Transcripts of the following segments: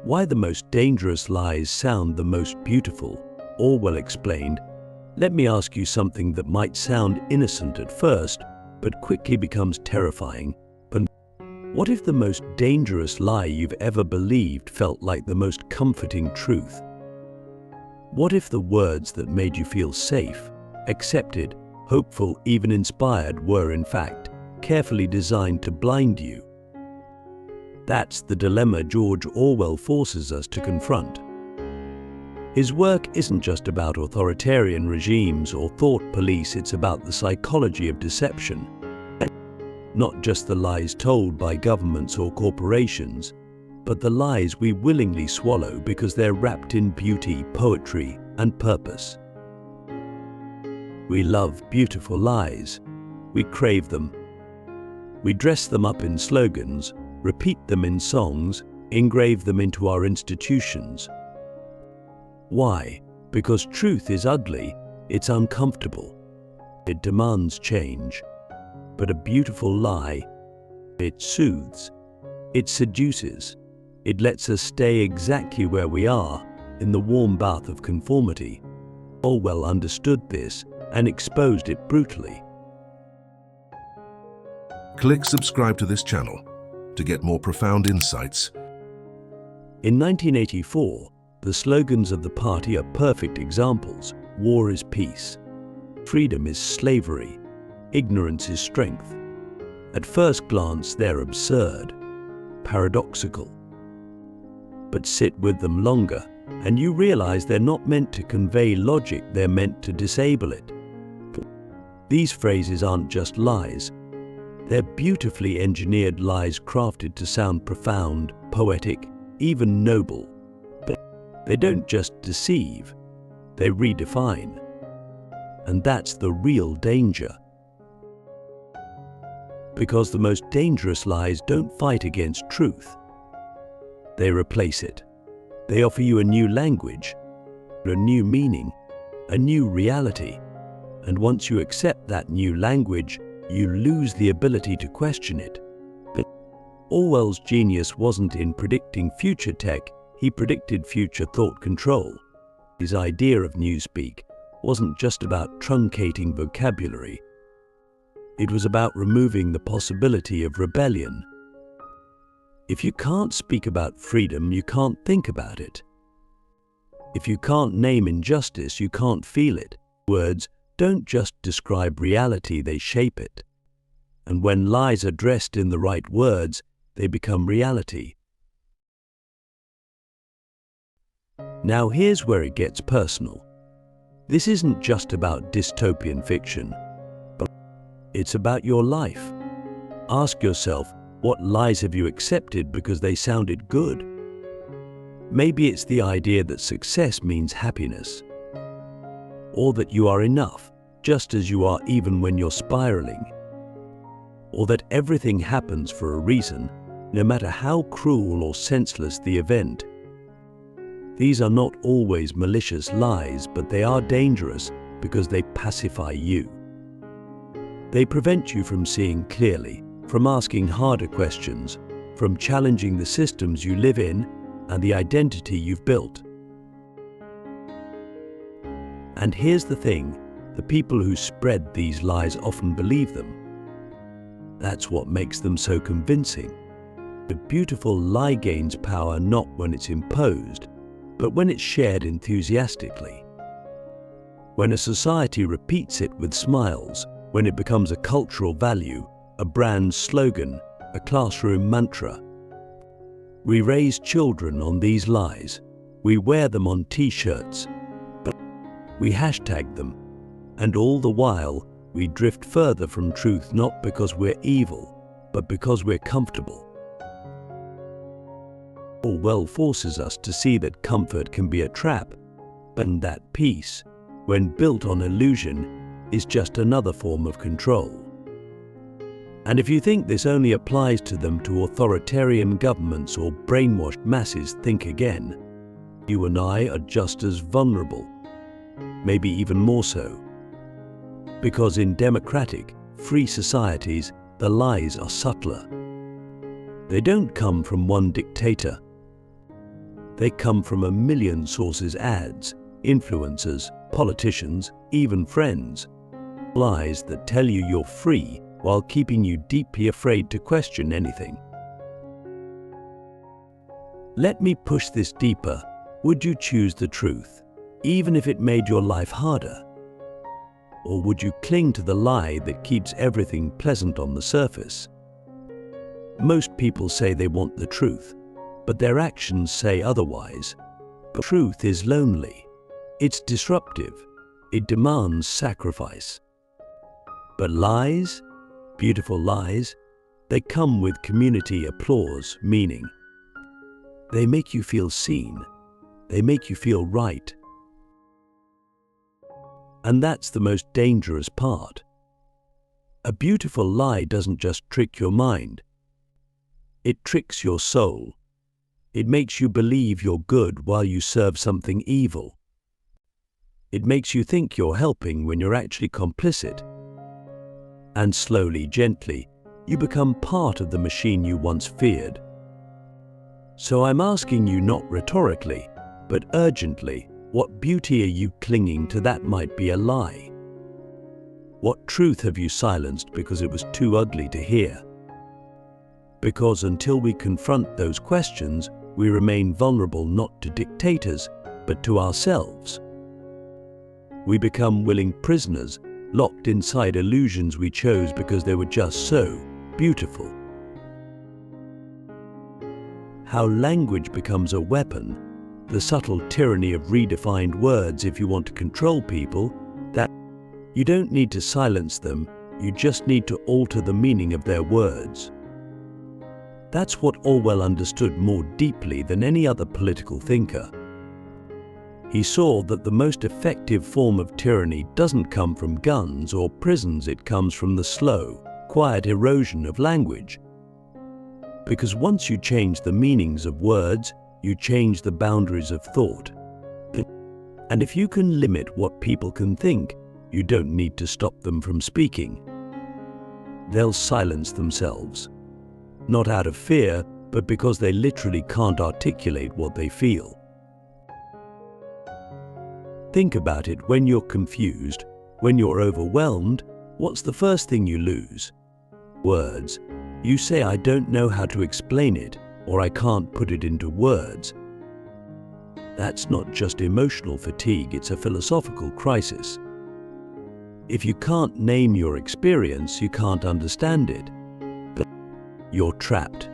Why the most dangerous lies sound the most beautiful, Orwell explained. Let me ask you something that might sound innocent at first, but quickly becomes terrifying. What if the most dangerous lie you've ever believed felt like the most comforting truth? What if the words that made you feel safe, accepted, hopeful, even inspired were, in fact, carefully designed to blind you? That's the dilemma George Orwell forces us to confront. His work isn't just about authoritarian regimes or thought police, it's about the psychology of deception. Not just the lies told by governments or corporations, but the lies we willingly swallow because they're wrapped in beauty, poetry, and purpose. We love beautiful lies. We crave them. We dress them up in slogans, repeat them in songs, engrave them into our institutions. Why? Because truth is ugly, it's uncomfortable. It demands change. But a beautiful lie, it soothes, it seduces, it lets us stay exactly where we are, in the warm bath of conformity. Orwell understood this and exposed it brutally. Click subscribe to this channel to get more profound insights. In 1984, the slogans of the party are perfect examples. War is peace. Freedom is slavery. Ignorance is strength. At first glance, they're absurd, paradoxical. But sit with them longer, and you realize they're not meant to convey logic, they're meant to disable it. These phrases aren't just lies. They're beautifully engineered lies crafted to sound profound, poetic, even noble. But they don't just deceive, they redefine. And that's the real danger. Because the most dangerous lies don't fight against truth. They replace it. They offer you a new language, a new meaning, a new reality. And once you accept that new language, you lose the ability to question it. But Orwell's genius wasn't in predicting future tech, he predicted future thought control. His idea of Newspeak wasn't just about truncating vocabulary. It was about removing the possibility of rebellion. If you can't speak about freedom, you can't think about it. If you can't name injustice, you can't feel it. Words don't just describe reality, they shape it. And when lies are dressed in the right words, they become reality. Now here's where it gets personal. This isn't just about dystopian fiction. It's about your life. Ask yourself, what lies have you accepted because they sounded good? Maybe it's the idea that success means happiness, or that you are enough, just as you are even when you're spiraling, or that everything happens for a reason, no matter how cruel or senseless the event. These are not always malicious lies, but they are dangerous because they pacify you. They prevent you from seeing clearly, from asking harder questions, from challenging the systems you live in and the identity you've built. And here's the thing, the people who spread these lies often believe them. That's what makes them so convincing. The beautiful lie gains power not when it's imposed, but when it's shared enthusiastically. When a society repeats it with smiles, when it becomes a cultural value, a brand slogan, a classroom mantra. We raise children on these lies. We wear them on t-shirts. We hashtag them. And all the while, we drift further from truth not because we're evil, but because we're comfortable. Orwell forces us to see that comfort can be a trap, and that peace, when built on illusion, is just another form of control. And if you think this only applies to them to authoritarian governments or brainwashed masses, think again. You and I are just as vulnerable, maybe even more so. Because in democratic, free societies, the lies are subtler. They don't come from one dictator. They come from a million sources: ads, influencers, politicians, even friends. Lies that tell you you're free while keeping you deeply afraid to question anything. Let me push this deeper. Would you choose the truth, even if it made your life harder? Or would you cling to the lie that keeps everything pleasant on the surface? Most people say they want the truth, but their actions say otherwise. But truth is lonely. It's disruptive. It demands sacrifice. But lies, beautiful lies, they come with community applause, meaning. They make you feel seen. They make you feel right. And that's the most dangerous part. A beautiful lie doesn't just trick your mind. It tricks your soul. It makes you believe you're good while you serve something evil. It makes you think you're helping when you're actually complicit. And slowly, gently, you become part of the machine you once feared. So I'm asking you, not rhetorically, but urgently, what beauty are you clinging to that might be a lie? What truth have you silenced because it was too ugly to hear? Because until we confront those questions, we remain vulnerable not to dictators, but to ourselves. We become willing prisoners, locked inside illusions we chose because they were just so beautiful. How language becomes a weapon, the subtle tyranny of redefined words. If you want to control people, that you don't need to silence them, you just need to alter the meaning of their words. That's what Orwell understood more deeply than any other political thinker. He saw that the most effective form of tyranny doesn't come from guns or prisons, it comes from the slow, quiet erosion of language. Because once you change the meanings of words, you change the boundaries of thought. And if you can limit what people can think, you don't need to stop them from speaking. They'll silence themselves. Not out of fear, but because they literally can't articulate what they feel. Think about it. When you're confused, when you're overwhelmed, what's the first thing you lose? Words. You say, I don't know how to explain it, or I can't put it into words. That's not just emotional fatigue, it's a philosophical crisis. If you can't name your experience, you can't understand it. But you're trapped.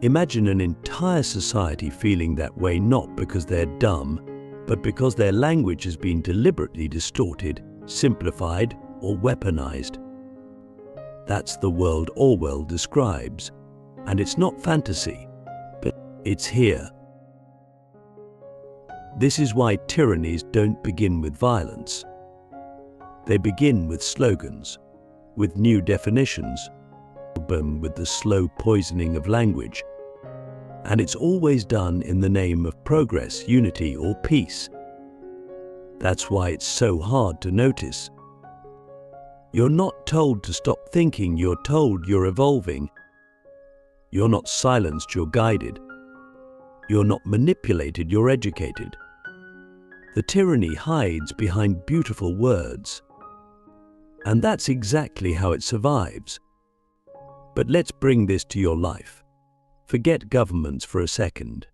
Imagine an entire society feeling that way, not because they're dumb, but because their language has been deliberately distorted, simplified, or weaponized. That's the world Orwell describes. And it's not fantasy, but it's here. This is why tyrannies don't begin with violence. They begin with slogans, with new definitions, with the slow poisoning of language. And it's always done in the name of progress, unity, or peace. That's why it's so hard to notice. You're not told to stop thinking, you're told you're evolving. You're not silenced, you're guided. You're not manipulated, you're educated. The tyranny hides behind beautiful words. And that's exactly how it survives. But let's bring this to your life. Forget governments for a second.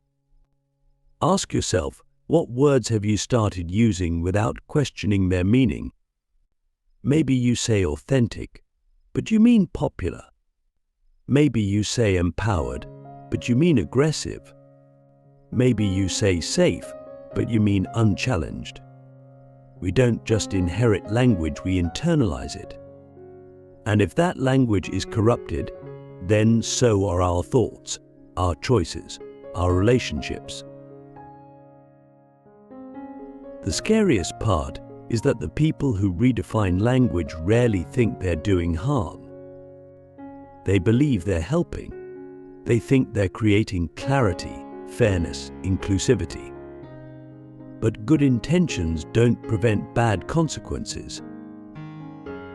Ask yourself, what words have you started using without questioning their meaning? Maybe you say authentic, but you mean popular. Maybe you say empowered, but you mean aggressive. Maybe you say safe, but you mean unchallenged. We don't just inherit language, we internalize it. And if that language is corrupted, then so are our thoughts, our choices, our relationships. The scariest part is that the people who redefine language rarely think they're doing harm. They believe they're helping. They think they're creating clarity, fairness, inclusivity. But good intentions don't prevent bad consequences.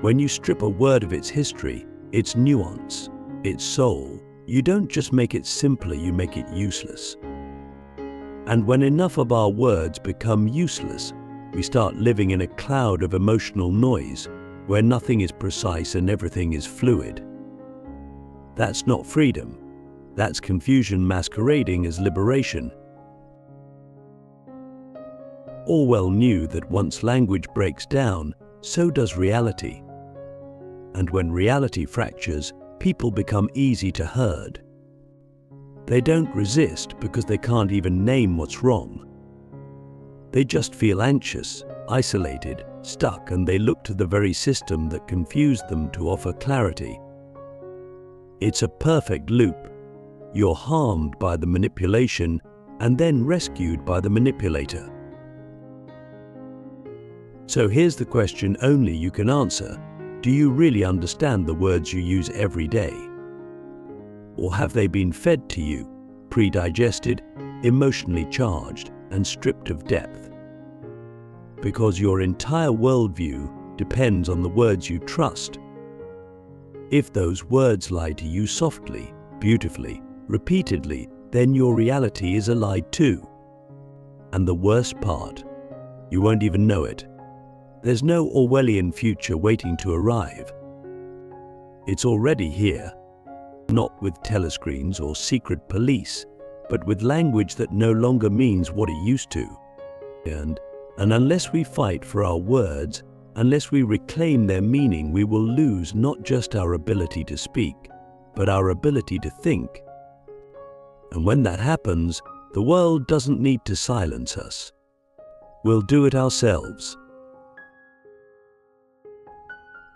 When you strip a word of its history, its nuance, its soul, you don't just make it simpler, you make it useless. And when enough of our words become useless, we start living in a cloud of emotional noise where nothing is precise and everything is fluid. That's not freedom. That's confusion masquerading as liberation. Orwell knew that once language breaks down, so does reality. And when reality fractures, people become easy to herd. They don't resist because they can't even name what's wrong. They just feel anxious, isolated, stuck, and they look to the very system that confused them to offer clarity. It's a perfect loop. You're harmed by the manipulation and then rescued by the manipulator. So here's the question only you can answer. Do you really understand the words you use every day? Or have they been fed to you, pre-digested, emotionally charged, and stripped of depth? Because your entire worldview depends on the words you trust. If those words lie to you softly, beautifully, repeatedly, then your reality is a lie too. And the worst part, you won't even know it. There's no Orwellian future waiting to arrive. It's already here, not with telescreens or secret police, but with language that no longer means what it used to. And unless we fight for our words, unless we reclaim their meaning, we will lose not just our ability to speak, but our ability to think. And when that happens, the world doesn't need to silence us. We'll do it ourselves.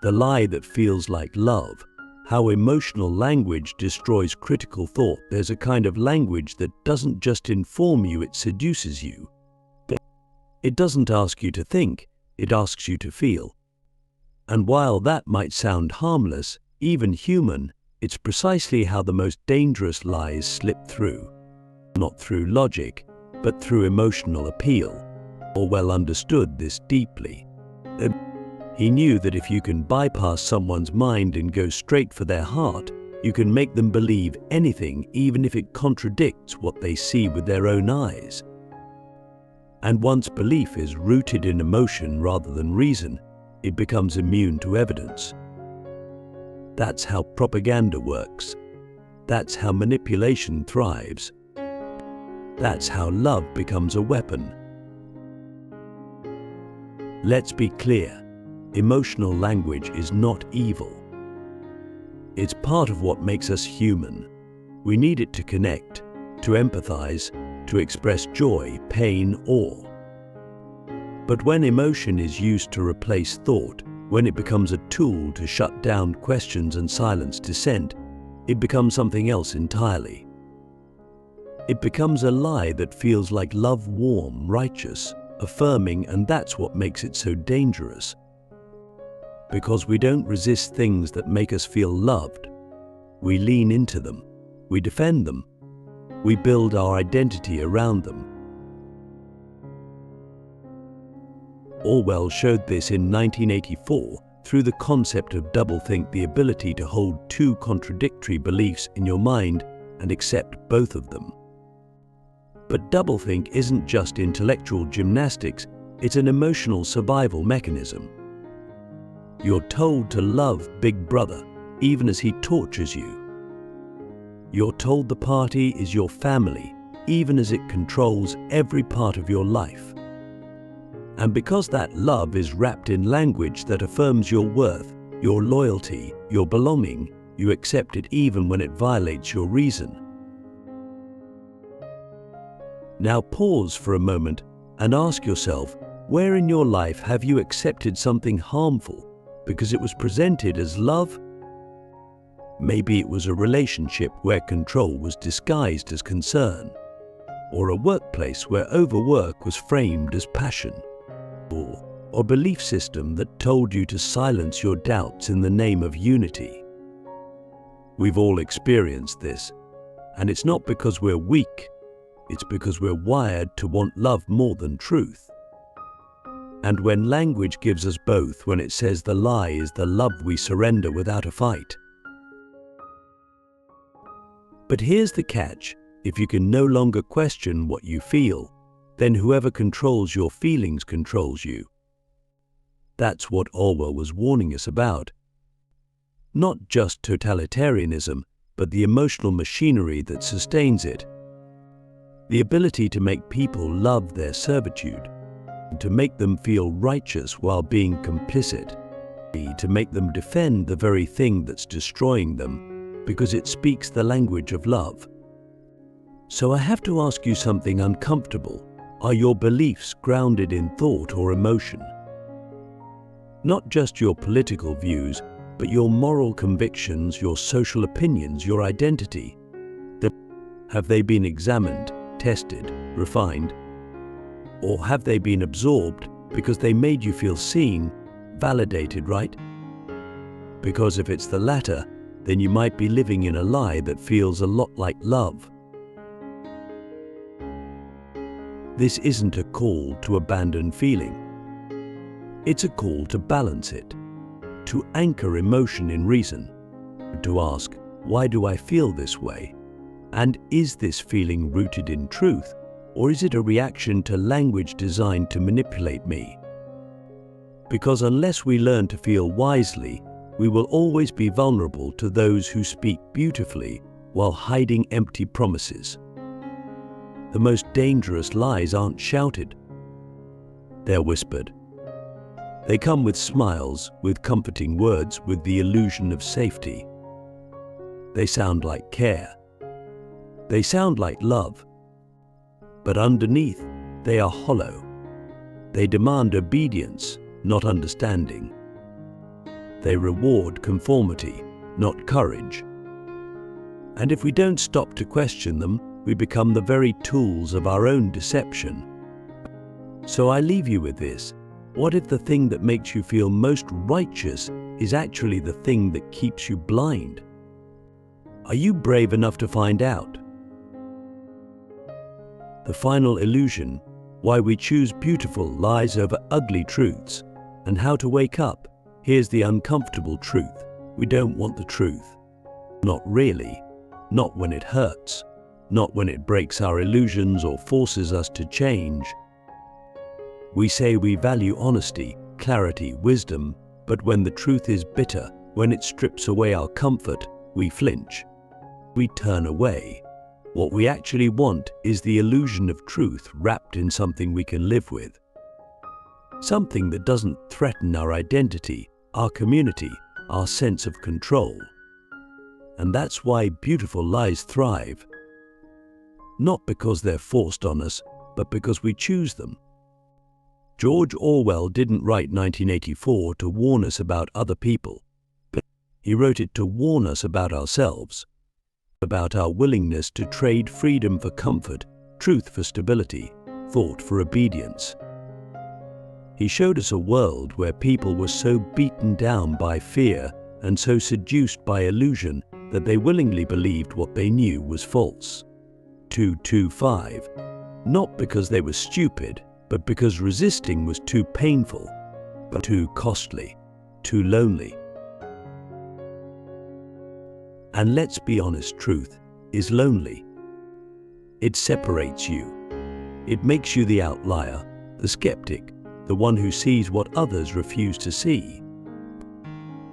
The lie that feels like love, how emotional language destroys critical thought. There's a kind of language that doesn't just inform you, it seduces you. It doesn't ask you to think, it asks you to feel. And while that might sound harmless, even human, it's precisely how the most dangerous lies slip through. Not through logic, but through emotional appeal. Orwell understood this deeply. He knew that if you can bypass someone's mind and go straight for their heart, you can make them believe anything, even if it contradicts what they see with their own eyes. And once belief is rooted in emotion rather than reason, it becomes immune to evidence. That's how propaganda works. That's how manipulation thrives. That's how love becomes a weapon. Let's be clear. Emotional language is not evil. It's part of what makes us human. We need it to connect, to empathize, to express joy, pain, awe. But when emotion is used to replace thought, when it becomes a tool to shut down questions and silence dissent, it becomes something else entirely. It becomes a lie that feels like love, warm, righteous, affirming, and that's what makes it so dangerous. Because we don't resist things that make us feel loved. We lean into them. We defend them. We build our identity around them. Orwell showed this in 1984 through the concept of doublethink, the ability to hold two contradictory beliefs in your mind and accept both of them. But doublethink isn't just intellectual gymnastics, it's an emotional survival mechanism. You're told to love Big Brother, even as he tortures you. You're told the party is your family, even as it controls every part of your life. And because that love is wrapped in language that affirms your worth, your loyalty, your belonging, you accept it even when it violates your reason. Now pause for a moment and ask yourself, where in your life have you accepted something harmful because it was presented as love? Maybe it was a relationship where control was disguised as concern, or a workplace where overwork was framed as passion, or a belief system that told you to silence your doubts in the name of unity. We've all experienced this, and it's not because we're weak, it's because we're wired to want love more than truth. And when language gives us both, when it says the lie is the love we surrender without a fight. But here's the catch, If you can no longer question what you feel, then whoever controls your feelings controls you. That's what Orwell was warning us about. Not just totalitarianism, but the emotional machinery that sustains it. The ability to make people love their servitude, to make them feel righteous while being complicit, to make them defend the very thing that's destroying them, because it speaks the language of love. So I have to ask you something uncomfortable. Are your beliefs grounded in thought or emotion? Not just your political views, but your moral convictions, your social opinions, your identity. Have they been examined, tested, refined? Or have they been absorbed because they made you feel seen, validated, right? Because if it's the latter, then you might be living in a lie that feels a lot like love. This isn't a call to abandon feeling. It's a call to balance it, to anchor emotion in reason, to ask, why do I feel this way? And is this feeling rooted in truth, or is it a reaction to language designed to manipulate me? Because unless we learn to feel wisely, we will always be vulnerable to those who speak beautifully while hiding empty promises. The most dangerous lies aren't shouted. They're whispered. They come with smiles, with comforting words, with the illusion of safety. They sound like care. They sound like love. But underneath, they are hollow. They demand obedience, not understanding. They reward conformity, not courage. And if we don't stop to question them, we become the very tools of our own deception. So I leave you with this. What if the thing that makes you feel most righteous is actually the thing that keeps you blind? Are you brave enough to find out? The final illusion, why we choose beautiful lies over ugly truths, and how to wake up. Here's the uncomfortable truth. We don't want the truth. Not really. Not when it hurts. Not when it breaks our illusions or forces us to change. We say we value honesty, clarity, wisdom, but when the truth is bitter, when it strips away our comfort, we flinch. We turn away. What we actually want is the illusion of truth wrapped in something we can live with. Something that doesn't threaten our identity, our community, our sense of control. And that's why beautiful lies thrive. Not because they're forced on us, but because we choose them. George Orwell didn't write 1984 to warn us about other people, but he wrote it to warn us about ourselves, about our willingness to trade freedom for comfort, truth for stability, thought for obedience. He showed us a world where people were so beaten down by fear and so seduced by illusion that they willingly believed what they knew was false. 225. Not because they were stupid, but because resisting was too painful, but too costly, too lonely. And let's be honest, truth is lonely. It separates you. It makes you the outlier, the skeptic, the one who sees what others refuse to see.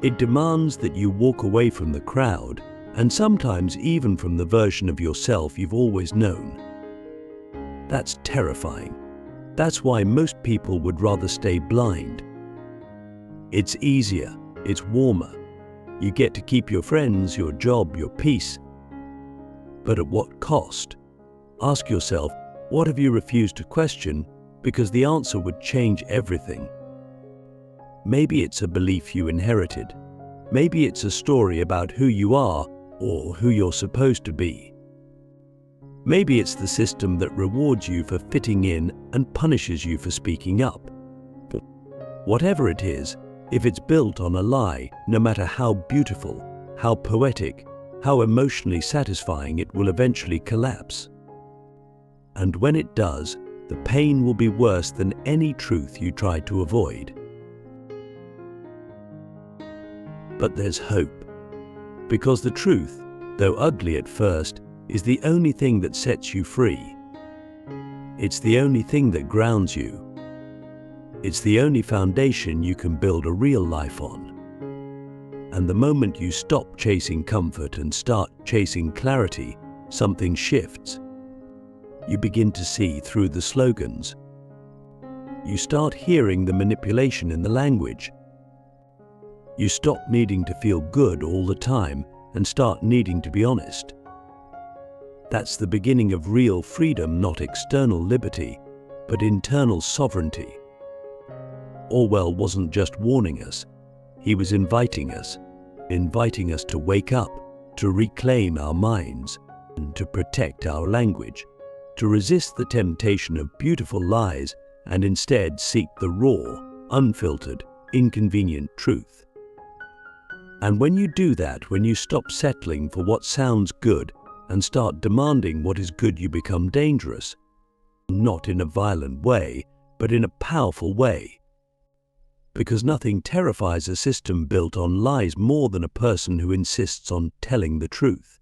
It demands that you walk away from the crowd, and sometimes even from the version of yourself you've always known. That's terrifying. That's why most people would rather stay blind. It's easier, it's warmer. You get to keep your friends, your job, your peace. But at what cost? Ask yourself, what have you refused to question? Because the answer would change everything. Maybe it's a belief you inherited. Maybe it's a story about who you are or who you're supposed to be. Maybe it's the system that rewards you for fitting in and punishes you for speaking up. But whatever it is, if it's built on a lie, no matter how beautiful, how poetic, how emotionally satisfying, it will eventually collapse. And when it does, the pain will be worse than any truth you tried to avoid. But there's hope. Because the truth, though ugly at first, is the only thing that sets you free. It's the only thing that grounds you. It's the only foundation you can build a real life on. And the moment you stop chasing comfort and start chasing clarity, something shifts. You begin to see through the slogans. You start hearing the manipulation in the language. You stop needing to feel good all the time and start needing to be honest. That's the beginning of real freedom, not external liberty, but internal sovereignty. Orwell wasn't just warning us, he was inviting us to wake up, to reclaim our minds, and to protect our language, to resist the temptation of beautiful lies and instead seek the raw, unfiltered, inconvenient truth. And when you do that, when you stop settling for what sounds good and start demanding what is good, you become dangerous. Not in a violent way, but in a powerful way. Because nothing terrifies a system built on lies more than a person who insists on telling the truth.